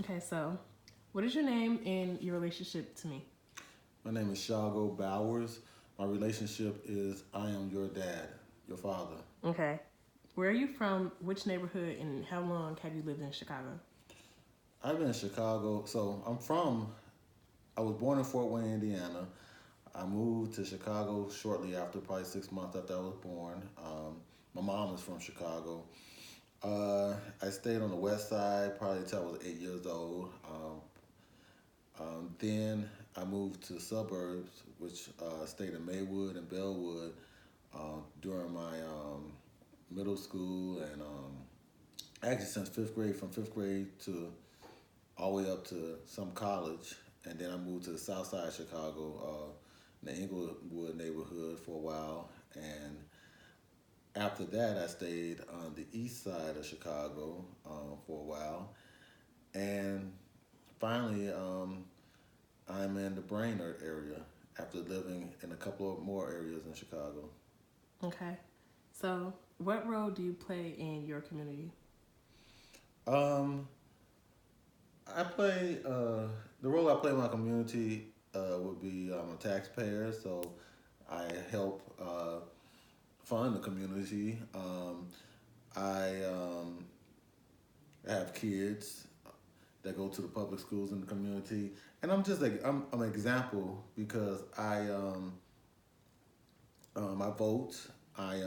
Okay, so what is your name and your relationship to me? My name is Shago Bowers. My relationship is I am your dad, your father. Okay. Where are you from? Which neighborhood? And how long have you lived in Chicago? I've been in Chicago, I was born in Fort Wayne, Indiana. I moved to Chicago shortly after, probably 6 months after I was born. My mom is from Chicago. I stayed on the west side probably until I was 8 years old. Then I moved to the suburbs, which stayed in Maywood and Bellwood during my middle school and actually since fifth grade, from fifth grade to all the way up to some college. And then I moved to the south side of Chicago, in the Inglewood neighborhood for a while. And after that, I stayed on the east side of Chicago for a while. And finally, I'm in the Brainerd area after living in a couple of more areas in Chicago. Okay. So, what role do you play in your community? Um, I play the role I play in my community would be I'm a taxpayer, so I help fund the community. I have kids that go to the public schools in the community, and I'm just like I'm an example because I vote. I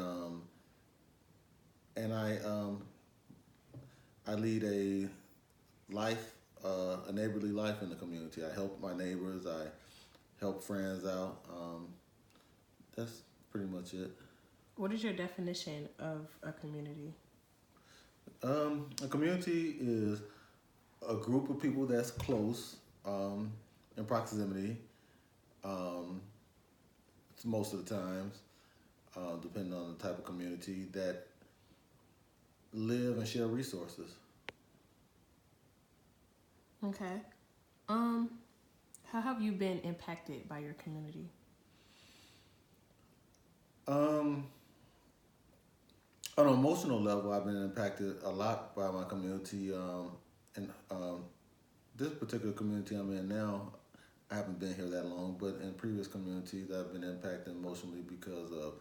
and I lead a neighborly life in the community. I help my neighbors. I help friends out. That's pretty much it. What is your definition of a community? A community is a group of people that's close in proximity. Um, Most of the times, depending on the type of community that live and share resources. Okay. Um, how have you been impacted by your community? Um, on an emotional level, I've been impacted a lot by my community. And This particular community I'm in now, I haven't been here that long, but in previous communities, I've been impacted emotionally because of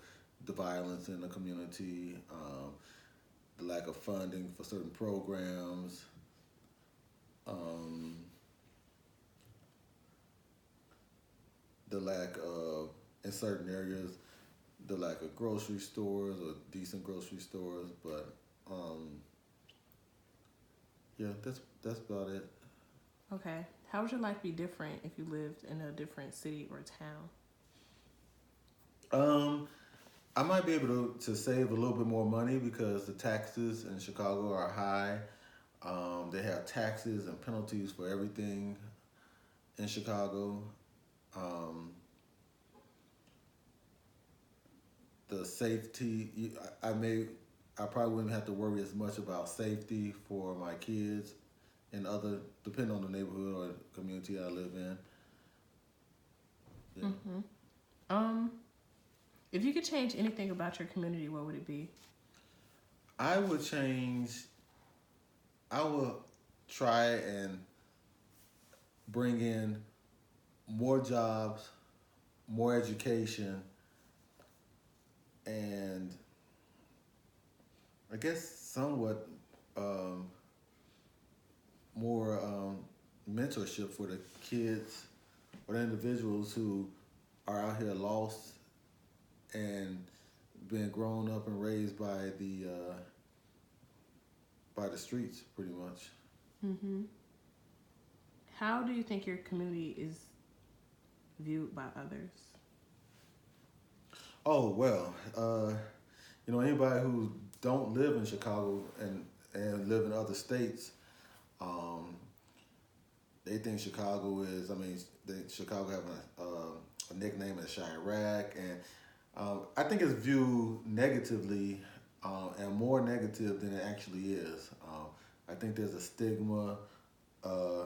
the violence in the community, the lack of funding for certain programs, um, the lack of, in certain areas, the lack of grocery stores or decent grocery stores. But yeah, that's about it. Okay. How would your life be different if you lived in a different city or town? Um, I might be able to save a little bit more money because the taxes in Chicago are high. They have taxes and penalties for everything in Chicago. Um, the safety, I probably wouldn't have to worry as much about safety for my kids and other, depending on the neighborhood or community I live in. Yeah. Mm-hmm. Um, if you could change anything about your community, what would it be? I would change, I would try and bring in more jobs, more education, and I guess somewhat um, more mentorship for the kids or the individuals who are out here lost and been grown up and raised by the streets, pretty much. Mm-hmm. How do you think your community is viewed by others? Oh well, anybody who don't live in Chicago and live in other states, um, they think Chicago is. I mean, Chicago have a nickname as Chirac, and I think it's viewed negatively and more negative than it actually is. I think there's a stigma uh,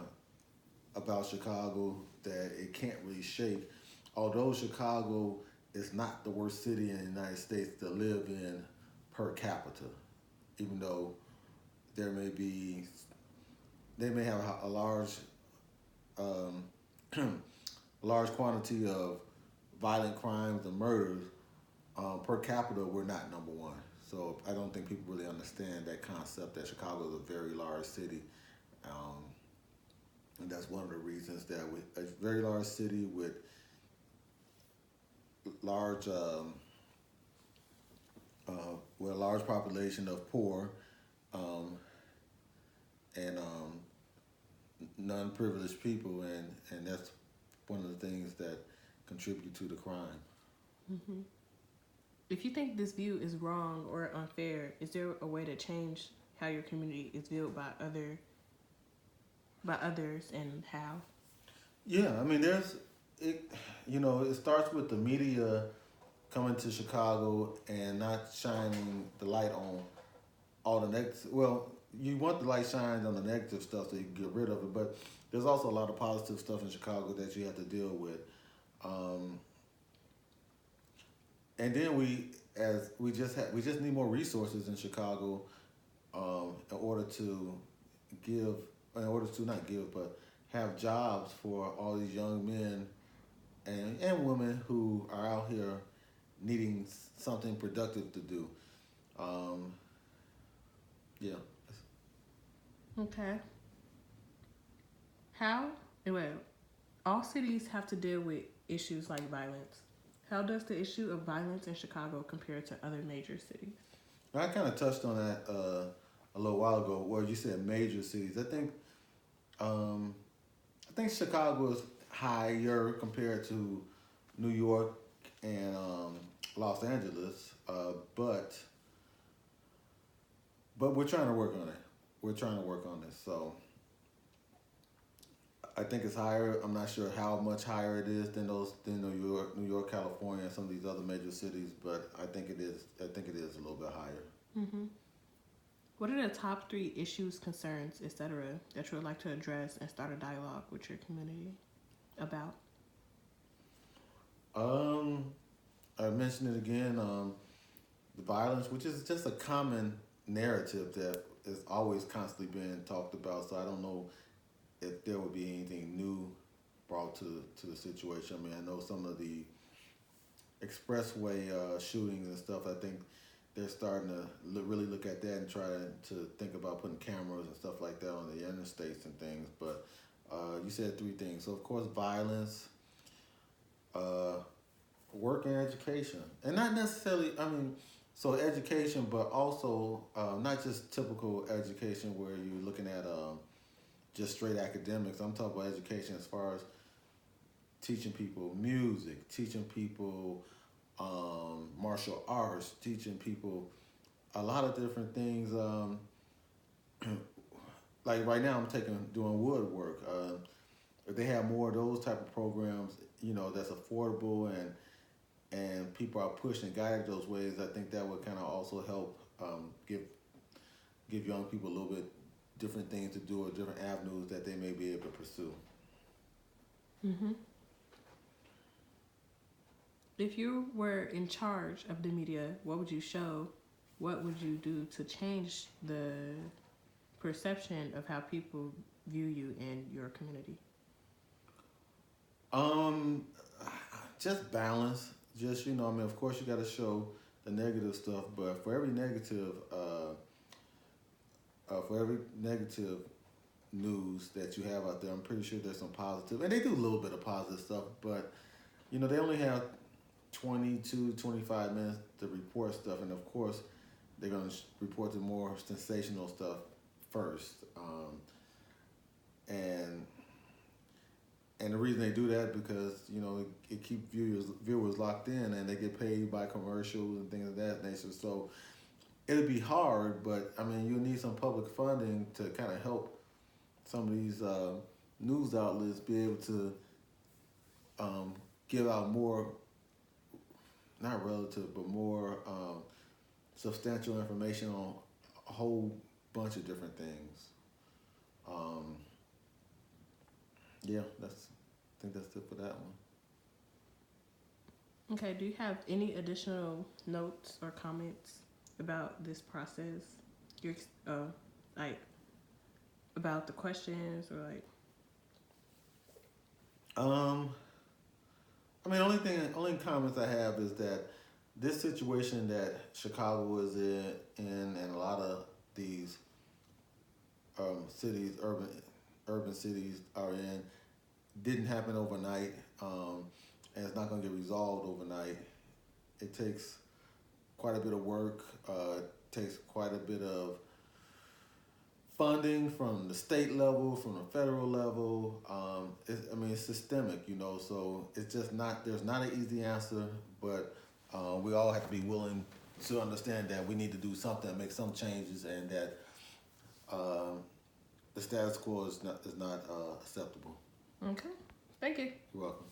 about Chicago that it can't really shake. Although Chicago is not the worst city in the United States to live in per capita, even though there may be they may have a large um, large quantity of violent crimes and murders. Per capita, we're not number one. So I don't think people really understand that concept that Chicago is a very large city. Um, and that's one of the reasons that we a very large city with large with a large population of poor um, and non-privileged people, and that's one of the things that contribute to the crime. Hmm. If you think this view is wrong or unfair, is there a way to change how your community is viewed by others, and how? Yeah, I mean, there's it. You know, it starts with the media coming to Chicago and not shining the light on all the negative. Well, you want the light shined on the negative stuff so you can get rid of it, but there's also a lot of positive stuff in Chicago that you have to deal with. Um, and then we just need more resources in Chicago in order to give, in order to not give, but have jobs for all these young men and women who are out here needing something productive to do. Um, yeah. Okay. How? Well, all cities have to deal with issues like violence. How does the issue of violence in Chicago compare to other major cities? I kind of touched on that a little while ago, where you said major cities. Um, I think Chicago is higher compared to New York and Los Angeles, but we're trying to work on it. We're trying to work on this. So I think it's higher. I'm not sure how much higher it is than New York, California, and some of these other major cities, but I think it is. I think it is a little bit higher. Hmm. What are the top three issues, concerns, etc., that you would like to address and start a dialogue with your community about? Um, I mentioned it again. The violence, which is just a common narrative that is always constantly being talked about. So I don't know if there would be anything new brought to the situation. I mean, I know some of the expressway shootings and stuff. I think they're starting to really look at that and try to think about putting cameras and stuff like that on the interstates and things. But you said three things. So of course, violence, uh, work, and education, and not necessarily. I mean, so education, but also not just typical education where you're looking at just straight academics. I'm talking about education as far as teaching people music, teaching people martial arts, teaching people a lot of different things. Like right now, doing woodwork. If they have more of those type of programs, you know, that's affordable and people are pushed and guided those ways, I think that would kind of also help give young people a little bit different things to do or different avenues that they may be able to pursue. Hmm. If you were in charge of the media, what would you show? What would you do to change the perception of how people view you and your community? Um, just balance. Just I mean, of course, you got to show the negative stuff, but for every negative news that you have out there, I'm pretty sure there's some positive, and they do a little bit of positive stuff, but they only have 22, 25 minutes to report stuff, and of course, they're going to report the more sensational stuff first, and the reason they do that because it keeps viewers locked in, and they get paid by commercials and things of that nature. So it'll be hard, but I mean, you need some public funding to kind of help some of these news outlets be able to give out more, not relative, but more substantial information on a whole bunch of different things. Um, yeah, I think that's it for that one. Okay, do you have any additional notes or comments about this process? Your like about the questions or like? I mean, only comments I have is that this situation that Chicago is in and a lot of these cities, urban cities are in, didn't happen overnight, and it's not going to get resolved overnight. It takes quite a bit of work. Takes quite a bit of funding from the state level, from the federal level. It's systemic, you know. So it's just not. There's not an easy answer, but we all have to be willing to understand that we need to do something, make some changes, and that the status quo is not acceptable. Okay. Thank you. You're welcome.